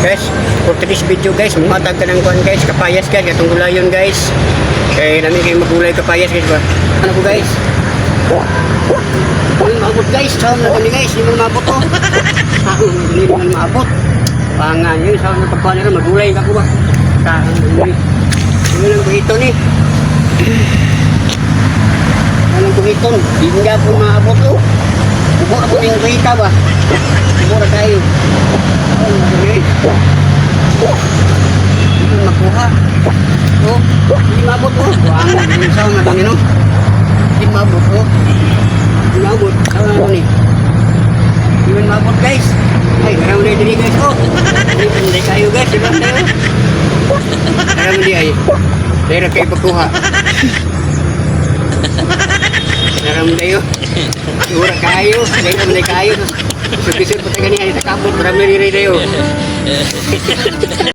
Guys, for today's video guys, muhatag ka ng kuhan guys, kapayas guys, katong gulayon guys. Kaya namin kayo magulay kapayas guys ba. Ano po guys? Hindi maabot guys, saan na gani guys, hindi mo maabot oh. Hindi mo maabot. Pangan yun, saan na pagkuhan nila, magulay ka po ba? Saan na hindi lang buhiton eh. Anong buhiton? Hindi nga po maabot oh. Ubo ako yung buhita ba? Ubo na tayo. Hindi makuha. Oh, hindi mabot oh. Wala, hindi sa mga dami no. Hindi mabot oh. Hindi mabot. Ano ni? Hindi mabot guys. Ay, karang ulit din guys oh. Hindi kayo guys. Diba tayo? Karang ulit ay. Dahil kayo pagkuha. Karang ulit tayo. Sigura kayo. Dahil ulit kayo. Sugisip po tayo ganyan. Sa kabot. Marami rin tayo.